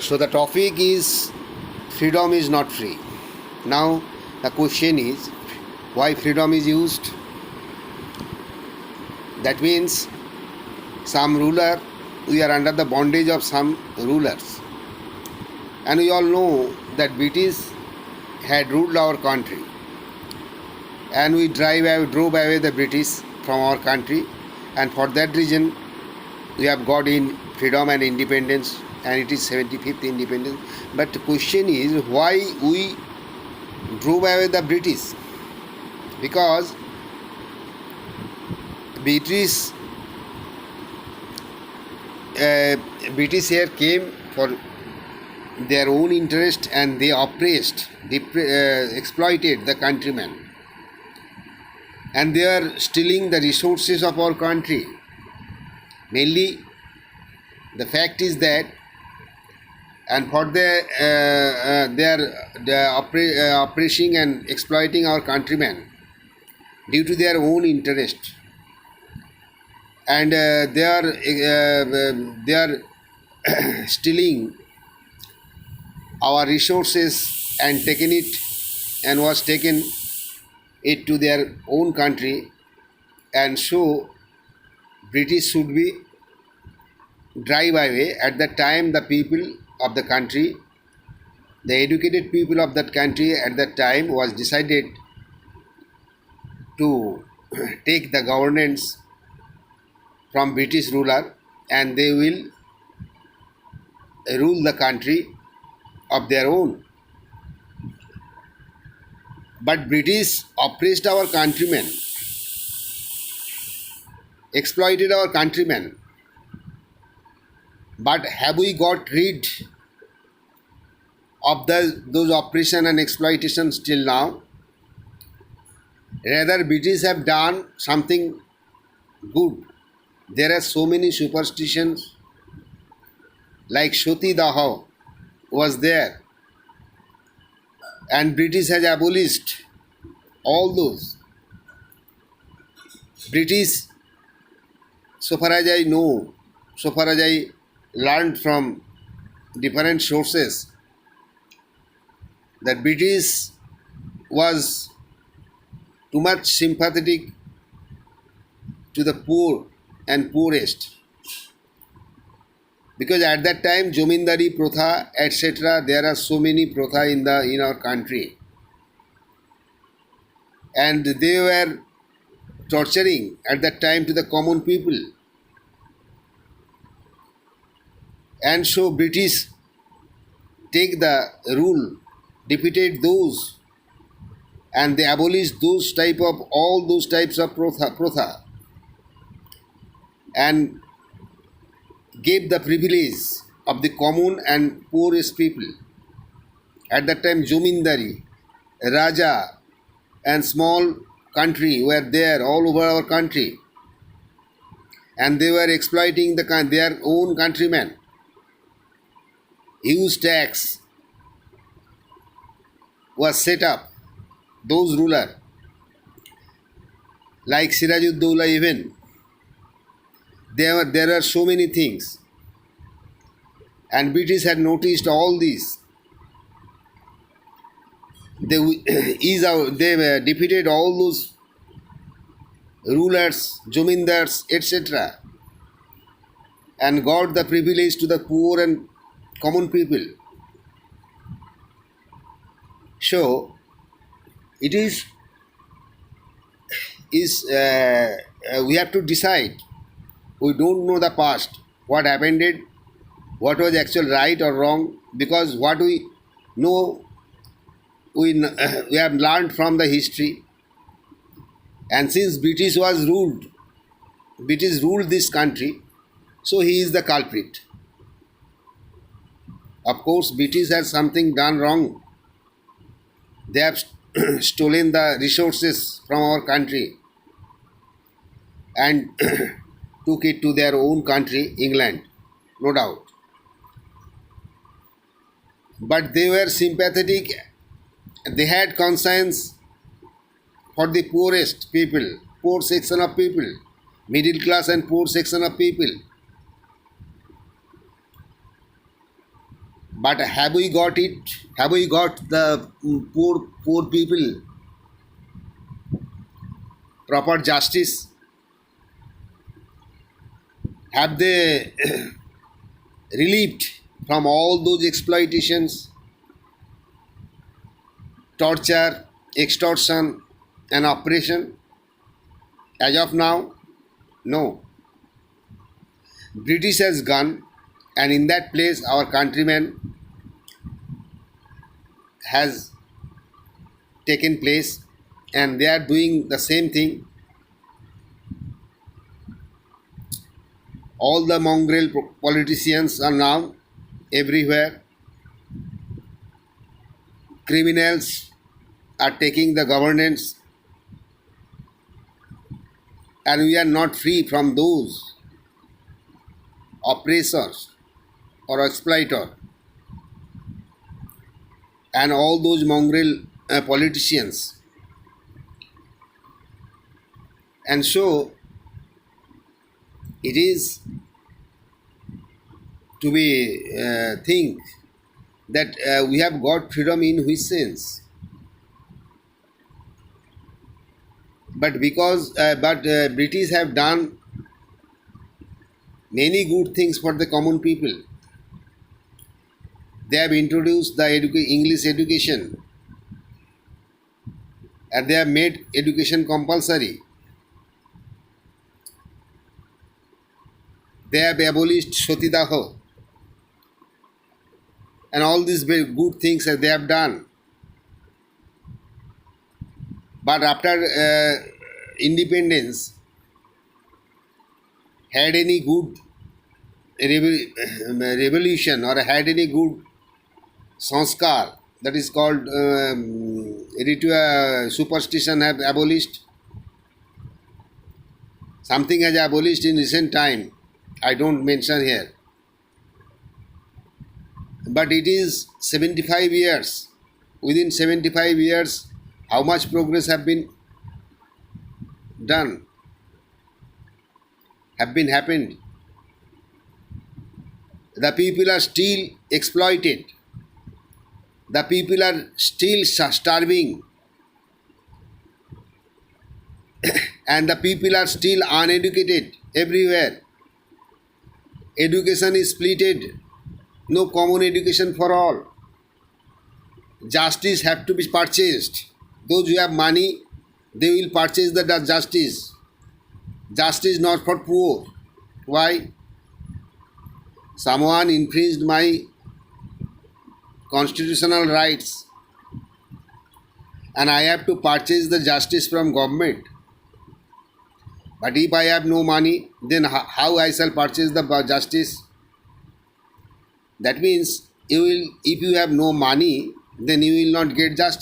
So the topic is freedom is not free. Now the question is why freedom is used. That means some ruler, we are under the bondage of some rulers. And we all know that British had ruled our country. And we drove away the British from our country. And for that reason, we have got in freedom and independence, and it is 75th independence. But the question is why we drove away the British? Because British here came for their own interest, and they oppressed, exploited the countrymen, and they are stealing the resources of our country. Mainly, the fact is that, and for they are oppressing and exploiting our countrymen due to their own interest, and they are stealing our resources and taken it to their own country. And so British should be drive away. At that time, the people of the country, the educated people of that country at that time was decided to take the governance from British ruler, and they will rule the country of their own. But British oppressed our countrymen, exploited our countrymen. But have we got rid of those oppression and exploitation till now? Rather, British have done something good. There are so many superstitions, like Sati Daha was there, and British has abolished all those. British, so far as I know, so far as I learned from different sources, that British was too much sympathetic to the poor and poorest, because at that time Jomindari Protha, etc., there are so many Protha in our country, and they were torturing at that time to the common people. And so British take the rule, defeated those, and they abolished all those types of protha, and gave the privilege of the common and poorest people. At that time, Jomindari, Raja, and small country were there all over our country, and they were exploiting their own countrymen. Huge tax was set up. Those ruler, like Sirajuddaulah, even there are so many things, and British had noticed all these. They defeated all those rulers, Jomindars, etc., and got the privilege to the poor and common people. So it is we have to decide. We don't know the past, what happened, what was actual right or wrong, because what we know, we have learned from the history. And since British ruled this country, so he is the culprit. Of course, British has something done wrong. They have stolen the resources from our country and took it to their own country, England, no doubt. But they were sympathetic. They had conscience for the poorest people, poor section of people, middle class and poor section of people. But have we got it? Have we got the poor people proper justice? Have they relieved from all those exploitations, torture, extortion, and oppression? As of now, no. British has gone, and in that place, our countrymen has taken place, and they are doing the same thing. All the mongrel politicians are now everywhere. Criminals are taking the governance, and we are not free from those oppressors or exploiter and all those mongrel politicians. And so it is to be think that we have got freedom in which sense. But because British have done many good things for the common people. They have introduced the English education, and they have made education compulsory. They have abolished Sotidaho, and all these very good things that they have done. But after independence, had any good revolution or had any good sanskar, that is called ritual superstition, have abolished? Something has abolished in recent time, I don't mention here. But it is 75 years. Within 75 years, how much progress have been done, have been happened? The people are still exploited. The people are still starving. And the people are still uneducated everywhere. Education is splitted. No common education for all. Justice have to be purchased. Those who have money, they will purchase the justice. Justice not for poor. Why? Someone infringed my constitutional rights, and I have to purchase the justice from government. But if I have no money, then how I shall purchase the justice? That means if you have no money, then you will not get justice.